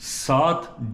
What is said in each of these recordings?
7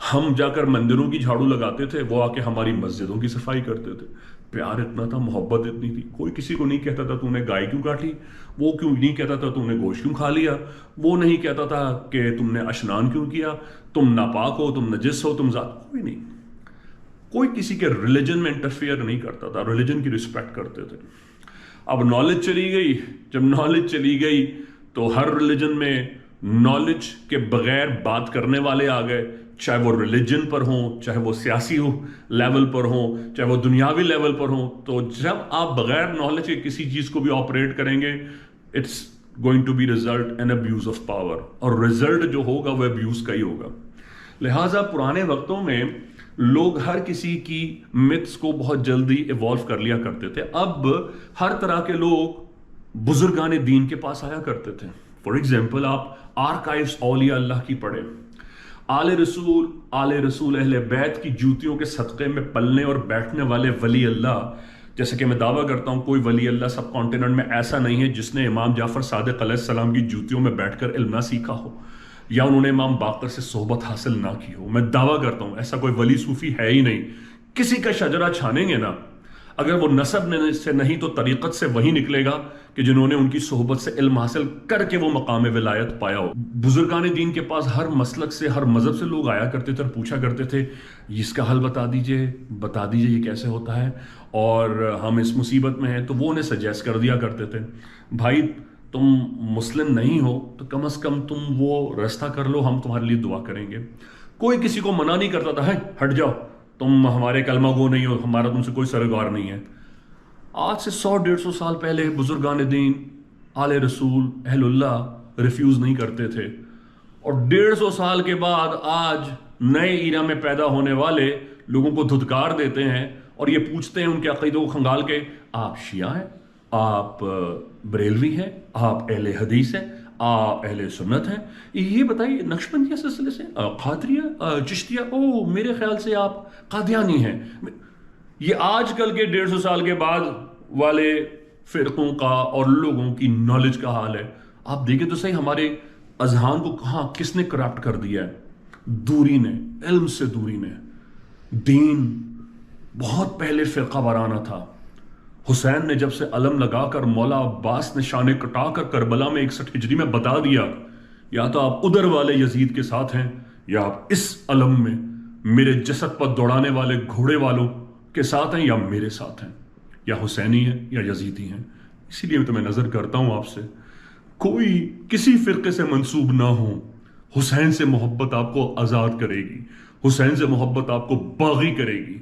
ہم جا کر مندروں کی جھاڑو لگاتے تھے، وہ آ کے ہماری مسجدوں کی صفائی کرتے تھے. پیار اتنا تھا، محبت اتنی تھی. کوئی کسی کو نہیں کہتا تھا تو نے گائے کیوں کاٹی، وہ کیوں نہیں کہتا تھا تم نے گوشت کیوں کھا لیا، وہ نہیں کہتا تھا کہ تم نے اشنان کیوں کیا، تم ناپاک ہو، تم نجس ہو، تم ذات. کوئی نہیں. کوئی کسی کے ریلیجن میں انٹرفیئر نہیں کرتا تھا، ریلیجن کی رسپیکٹ کرتے تھے. اب نالج چلی گئی. جب نالج چلی گئی تو ہر ریلیجن میں نالج کے بغیر بات کرنے والے آ گئے، چاہے وہ ریلیجن پر ہوں، چاہے وہ سیاسی لیول پر ہوں، چاہے وہ دنیاوی لیول پر ہوں. تو جب آپ بغیر نالج کے کسی چیز کو بھی آپریٹ کریں گے، it's going to be result in abuse of power, اور ریزلٹ جو ہوگا وہ ابیوز کا ہی ہوگا. لہٰذا پرانے وقتوں میں لوگ ہر کسی کی متس کو بہت جلدی ایوالو کر لیا کرتے تھے. اب ہر طرح کے لوگ بزرگان دین کے پاس آیا کرتے تھے. فار ایگزامپل آپ آرکائیوز اولیاء اللہ کی پڑھیں. آل رسول اہل بیت کی جوتیوں کے صدقے میں پلنے اور بیٹھنے والے ولی اللہ، جیسے کہ میں دعویٰ کرتا ہوں کوئی ولی اللہ سب کانٹیننٹ میں ایسا نہیں ہے جس نے امام جعفر صادق علیہ السلام کی جوتیوں میں بیٹھ کر علم نہ سیکھا ہو، یا انہوں نے امام باقر سے صحبت حاصل نہ کی ہو. میں دعویٰ کرتا ہوں ایسا کوئی ولی صوفی ہے ہی نہیں. کسی کا شجرہ چھانیں گے نا، اگر وہ نسب سے نہیں تو طریقت سے وہی نکلے گا کہ جنہوں نے ان کی صحبت سے علم حاصل کر کے وہ مقام ولایت پایا ہو. بزرگان دین کے پاس ہر مسلک سے، ہر مذہب سے لوگ آیا کرتے تھے اور پوچھا کرتے تھے اس کا حل بتا دیجئے یہ کیسے ہوتا ہے، اور ہم اس مصیبت میں ہیں. تو وہ انہیں سجیسٹ کر دیا کرتے تھے، بھائی تم مسلم نہیں ہو تو کم از کم تم وہ راستہ کر لو، ہم تمہارے لیے دعا کریں گے. کوئی کسی کو منع نہیں کرتا تھا ہٹ جاؤ تم ہمارے کلمہ گو نہیں ہو، ہمارا تم سے کوئی سروکار نہیں ہے. آج سے 100-150 سال پہلے بزرگان دین آل رسول اہل اللہ ریفیوز نہیں کرتے تھے، اور 150 سال کے بعد آج نئے ایرا میں پیدا ہونے والے لوگوں کو دھتکار دیتے ہیں اور یہ پوچھتے ہیں ان کے عقیدوں کو کھنگال کے، آپ شیعہ ہیں، آپ بریلوی ہیں، آپ اہل حدیث ہیں، آپ اہل سنت ہیں، یہ بتائیے نقشبندیہ سلسلے سے، قادریہ، چشتیہ، او میرے خیال سے آپ قادیانی ہیں. یہ آج کل کے 150 سال کے بعد والے فرقوں کا اور لوگوں کی نالج کا حال ہے. آپ دیکھیں تو صحیح ہمارے اذہان کو کہاں کس نے کرپٹ کر دیا ہے. دوری نے، علم سے دوری نے. دین بہت پہلے فرقہ وارانہ تھا. حسین نے جب سے علم لگا کر مولا عباس نے شانے کٹا کر کربلا میں 61 ہجری میں بتا دیا یا تو آپ ادھر والے یزید کے ساتھ ہیں یا آپ اس علم میں میرے جسد پر دوڑانے والے گھوڑے والوں کے ساتھ ہیں یا میرے ساتھ ہیں، یا حسینی ہیں یا یزیدی ہیں. اسی لیے تو میں نظر کرتا ہوں آپ سے کوئی کسی فرقے سے منسوب نہ ہو. حسین سے محبت آپ کو آزاد کرے گی، حسین سے محبت آپ کو باغی کرے گی،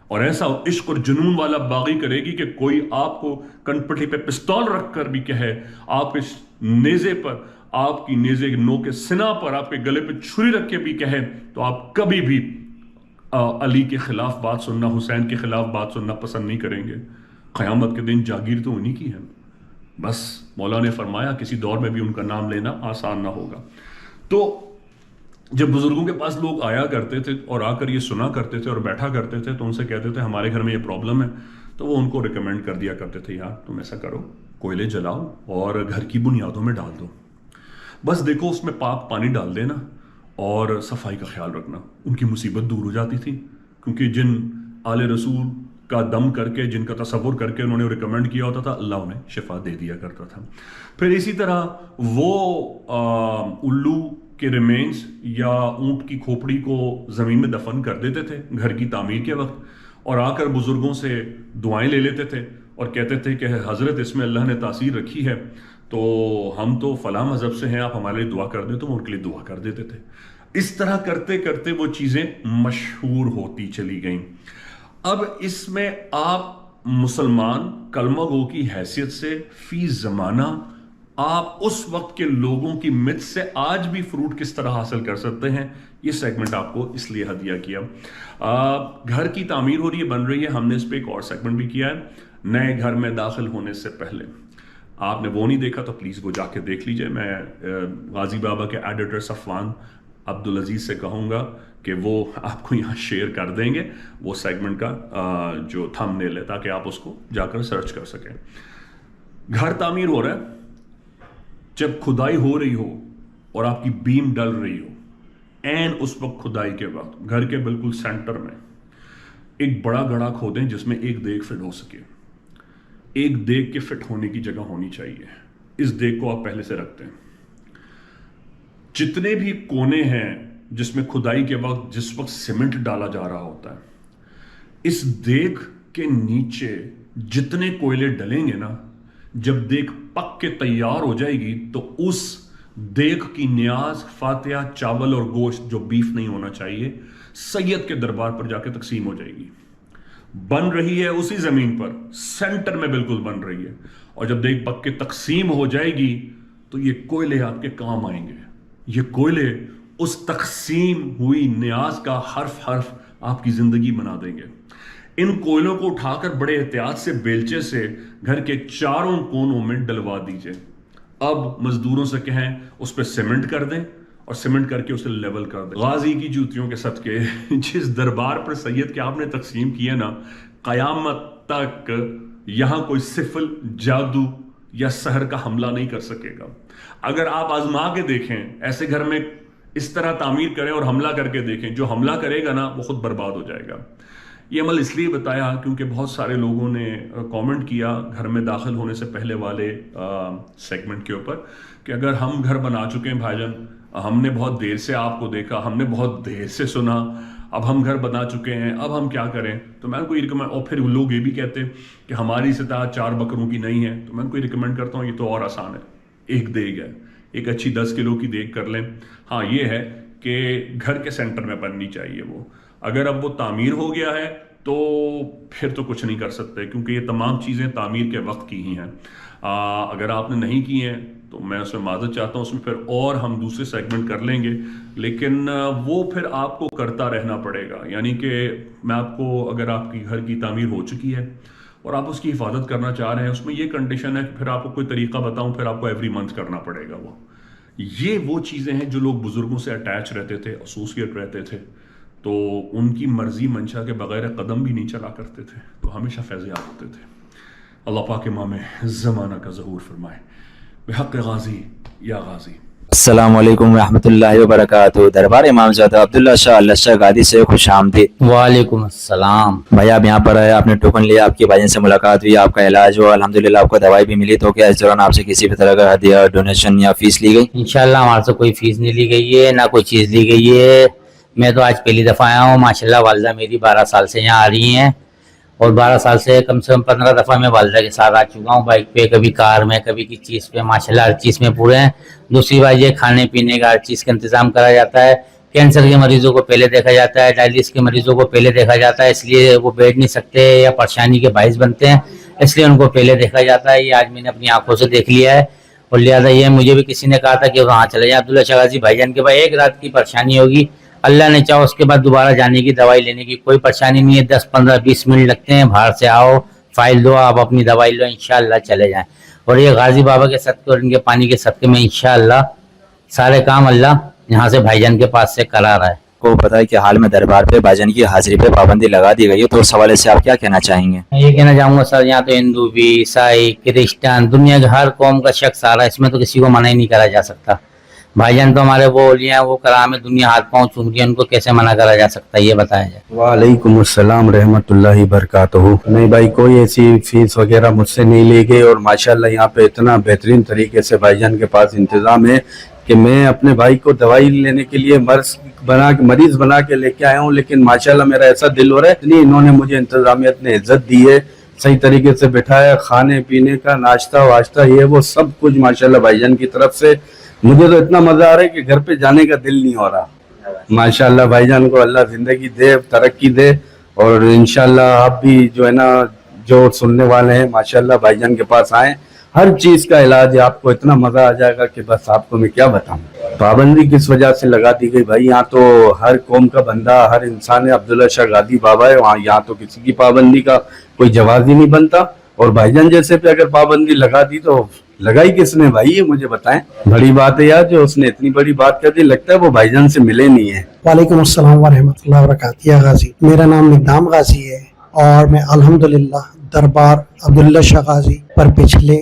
اور ایسا عشق اور جنون والا باغی کرے گی کہ کوئی آپ کو کنپٹی پہ پستول رکھ کر بھی کہے، آپ کے نیزے پر، آپ کی نیزے کے نوک سنا پر، آپ کے گلے پہ چھری رکھ کے بھی کہے تو آپ کبھی بھی علی کے خلاف بات سننا، حسین کے خلاف بات سننا پسند نہیں کریں گے. قیامت کے دن جاگیر تو انہی کی ہے. بس مولا نے فرمایا کسی دور میں بھی ان کا نام لینا آسان نہ ہوگا. تو جب بزرگوں کے پاس لوگ آیا کرتے تھے اور آ کر یہ سنا کرتے تھے اور بیٹھا کرتے تھے تو ان سے کہتے تھے ہمارے گھر میں یہ پرابلم ہے، تو وہ ان کو ریکمینڈ کر دیا کرتے تھے یار تم ایسا کرو، کوئلے جلاؤ اور گھر کی بنیادوں میں ڈال دو، بس دیکھو اس میں پاک پانی ڈال دینا اور صفائی کا خیال رکھنا. ان کی مصیبت دور ہو جاتی تھی، کیونکہ جن آل رسول کا دم کر کے، جن کا تصور کر کے انہوں نے ریکمینڈ کیا ہوتا تھا، اللہ انہیں شفا دے دیا کرتا تھا. پھر اسی طرح وہ الو کے ریمینز یا اونٹ کی کھوپڑی کو زمین میں دفن کر دیتے تھے گھر کی تعمیر کے وقت، اور آ کر بزرگوں سے دعائیں لے لیتے تھے اور کہتے تھے کہ حضرت اس میں اللہ نے تاثیر رکھی ہے تو ہم تو فلاں مذہب سے ہیں، آپ ہمارے لیے دعا کر دیں، تو وہ ان کے لیے دعا کر دیتے تھے. اس طرح کرتے کرتے وہ چیزیں مشہور ہوتی چلی گئیں. اب اس میں آپ مسلمان کلمہ گو کی حیثیت سے فی زمانہ آپ اس وقت کے لوگوں کی مت سے آج بھی فروٹ کس طرح حاصل کر سکتے ہیں، یہ سیگمنٹ آپ کو اس لیے ہدیہ کیا. گھر کی تعمیر ہو رہی ہے، بن رہی ہے، ہم نے اس پہ ایک اور سیگمنٹ بھی کیا ہے نئے گھر میں داخل ہونے سے پہلے. آپ نے وہ نہیں دیکھا تو پلیز وہ جا کے دیکھ لیجئے. میں غازی بابا کے ایڈیٹر صفوان عبدالعزیز سے کہوں گا کہ وہ آپ کو یہاں شیئر کر دیں گے وہ سیگمنٹ کا جو تھم نیل ہے، تاکہ آپ اس کو جا کر سرچ کر سکیں. گھر تعمیر ہو رہا ہے، جب کھدائی ہو رہی ہو اور آپ کی بیم ڈل رہی ہو، این اس وقت کھدائی کے وقت گھر کے بالکل سینٹر میں ایک بڑا گڑھا کھودیں جس میں ایک دیگ فٹ ہو سکے. ایک دیگ کے فٹ ہونے کی جگہ ہونی چاہیے. اس دیگ کو آپ پہلے سے رکھتے ہیں. جتنے بھی کونے ہیں جس میں کھدائی کے وقت جس وقت سیمنٹ ڈالا جا رہا ہوتا ہے, اس دیگ کے نیچے جتنے کوئلے ڈلیں گے نا, جب دیگ پک کے تیار ہو جائے گی تو اس دیگ کی نیاز فاتحہ چاول اور گوشت جو بیف نہیں ہونا چاہیے سید کے دربار پر جا کے تقسیم ہو جائے گی. بن رہی ہے اسی زمین پر, سینٹر میں بالکل بن رہی ہے, اور جب دیگ پک کے تقسیم ہو جائے گی تو یہ کوئلے آپ کے کام آئیں گے. یہ کوئلے اس تقسیم ہوئی نیاز کا حرف حرف آپ کی زندگی بنا دیں گے. ان کوئلوں کو اٹھا کر بڑے احتیاط سے بیلچے سے گھر کے چاروں کونوں میں ڈلوا دیجئے. اب مزدوروں سے کہیں اس پہ سیمنٹ کر دیں اور سیمنٹ کر کے اسے لیول کر دیں. غازی کی جوتیوں کے صدقے جس دربار پر سید کے آپ نے تقسیم کیا نا, قیامت تک یہاں کوئی سفل, جادو یا سحر کا حملہ نہیں کر سکے گا. اگر آپ آزما کے دیکھیں, ایسے گھر میں اس طرح تعمیر کریں اور حملہ کر کے دیکھیں, جو حملہ کرے گا نا وہ خود برباد ہو جائے گا. یہ عمل اس لیے بتایا کیونکہ بہت سارے لوگوں نے کامنٹ کیا گھر میں داخل ہونے سے پہلے والے سیگمنٹ کے اوپر کہ اگر ہم گھر بنا چکے ہیں بھائی جان, ہم نے بہت دیر سے آپ کو دیکھا, ہم نے بہت دیر سے سنا, اب ہم گھر بنا چکے ہیں, اب ہم کیا کریں. تو میں ان کو یہ ریکمینڈ, اور پھر لوگ یہ بھی کہتے ہیں کہ ہماری استطاعت 4 بکروں کی نہیں ہے, تو میں ان کو یہ ریکمینڈ کرتا ہوں یہ تو اور آسان ہے. ایک دیگ ہے, ایک اچھی 10 کلو کی دیگ کر لیں. ہاں یہ ہے کہ گھر کے سینٹر میں بننی چاہیے وہ. اگر اب وہ تعمیر ہو گیا ہے تو پھر تو کچھ نہیں کر سکتے, کیونکہ یہ تمام چیزیں تعمیر کے وقت کی ہی ہیں. اگر آپ نے نہیں کی ہیں تو میں اس میں معذرت چاہتا ہوں, اس میں پھر اور ہم دوسرے سیگمنٹ کر لیں گے, لیکن وہ پھر آپ کو کرتا رہنا پڑے گا. یعنی کہ میں آپ کو, اگر آپ کی گھر کی تعمیر ہو چکی ہے اور آپ اس کی حفاظت کرنا چاہ رہے ہیں, اس میں یہ کنڈیشن ہے کہ پھر آپ کو کوئی طریقہ بتاؤں, پھر آپ کو ایوری منتھ کرنا پڑے گا. یہ وہ چیزیں ہیں جو لوگ بزرگوں سے اٹیچ رہتے تھے, ایسوسیٹ رہتے تھے, تو ان کی مرضی منشا کے بغیر قدم بھی نہیں چلا کرتے تھے, تو ہمیشہ فیض یاب ہوتے تھے. اللہ پاک امام زمانہ کا ظہور فرمائے. بحق غازی یا غازی. السلام علیکم ورحمۃ اللہ وبرکاتہ. دربار امام زادہ عبداللہ شاہ اللہ شاہ غازی سے خوش آمدید. وعلیکم السلام. بھائی آپ یہاں پر آئے, آپ نے ٹوکن لیا, آپ کی بھائی سے ملاقات ہوئی, آپ کا علاج ہوا, الحمدللہ آپ کو دوائی بھی ملی, تو کیا اس دوران آپ سے کسی بھی طرح کا ہدیہ, ڈونیشن یا فیس لی گئی؟ انشاءاللہ ہمارے سے کوئی فیس نہیں لی گئی ہے, نہ کوئی چیز لی گئی ہے. میں تو آج پہلی دفعہ آیا ہوں. ماشاءاللہ والدہ میری 12 سال سے یہاں آ رہی ہیں, اور 12 سال سے کم 15 دفعہ میں والدہ کے ساتھ آ چکا ہوں, بائک پہ, کبھی کار میں, کبھی کسی چیز پہ. ماشاءاللہ ہر چیز میں پورے ہیں. دوسری بات یہ کھانے پینے کا ہر چیز کا انتظام کرا جاتا ہے. کینسر کے مریضوں کو پہلے دیکھا جاتا ہے, ڈائلسس کے مریضوں کو پہلے دیکھا جاتا ہے, اس لیے وہ بیٹھ نہیں سکتے یا پریشانی کے باعث بنتے ہیں, اس لیے ان کو پہلے دیکھا جاتا ہے. یہ آج میں نے اپنی آنکھوں سے دیکھ لیا ہے, اور لہٰذا یہ مجھے بھی کسی نے کہا تھا کہ وہاں چلے جائیں عبداللہ شاہ غازی بھائی جان کے پاس. ایک رات کی پریشانی ہوگی, اللہ نے چاہو اس کے بعد دوبارہ جانے کی, دوائی لینے کی کوئی پریشانی نہیں ہے. 10 15 20 منٹ لگتے ہیں. باہر سے آؤ, فائل دو, آپ اپنی دوائی لو, انشاءاللہ چلے جائیں. اور یہ غازی بابا کے صدقے اور ان کے پانی کے صدقے میں انشاءاللہ سارے کام اللہ یہاں سے بھائی جان کے پاس سے کرا رہا ہے. کو پتا ہے کہ حال میں دربار پہ بھائی جان کی حاضری پہ پابندی لگا دی گئی ہے, تو اس حوالے سے آپ کیا کہنا چاہیں گے؟ میں یہ کہنا چاہوں گا سر, یہاں تو ہندو بھی, عیسائی, کرسچن, دنیا کے ہر قوم کا شخص آ رہا ہے, اس میں تو کسی کو منع ہی نہیں کرا جا سکتا. بھائی جان تو ہمارے وہ اولیاء ہیں, وہ کرام ہے, دنیا ہاتھ پاؤں چوم رہی ہے, ان کو کیسے منع کرا جا سکتا ہے, یہ بتایا جائے. وعلیکم السلام رحمۃ اللہ وبرکاتہ. نہیں بھائی, کوئی ایسی فیس وغیرہ مجھ سے نہیں لی گئی, اور ماشاءاللہ یہاں پہ اتنا بہترین طریقے سے بھائی جان کے پاس انتظام ہے کہ میں اپنے بھائی کو دوائی لینے کے لیے مریض بنا کے لے کے آیا ہوں, لیکن ماشاءاللہ میرا ایسا دل ہو رہا ہے, اتنی انہوں نے مجھے انتظامیت نے عزت دی ہے, صحیح طریقے سے بٹھایا, کھانے پینے کا ناشتہ واشتہ یہ وہ سب کچھ ماشاءاللہ بھائی جان کی طرف سے. مجھے تو اتنا مزہ آ رہا ہے کہ گھر پہ جانے کا دل نہیں ہو رہا. ماشاءاللہ بھائی جان کو اللہ زندگی دے, ترقی دے, اور انشاءاللہ آپ بھی جو ہے نا, جو سننے والے ہیں ماشاءاللہ بھائی جان کے پاس آئیں. ہر چیز کا علاج ہے, آپ کو اتنا مزہ آ جائے گا کہ بس آپ کو میں کیا بتاؤں. پابندی کس وجہ سے لگا دی گئی بھائی؟ یہاں تو ہر قوم کا بندہ, ہر انسان ہے, عبداللہ شاہ غازی بابا ہے وہاں, یہاں تو کسی کی پابندی کا کوئی جواز ہی نہیں بنتا. اور بھائی جان جیسے پہ اگر پابندی لگا دی تو لگائی کس نے بھائی, یہ مجھے بتائیں. بڑی بات ہے یار, جو اس نے اتنی بڑی بات کر دی, لگتا ہے وہ بھائی جان سے ملے نہیں ہے. وعلیکم السلام ورحمۃ اللہ وبرکاتہ. یا غازی, میرا نام مقدام غازی ہے, اور میں الحمدللہ دربار عبداللہ شاہ غازی پر پچھلے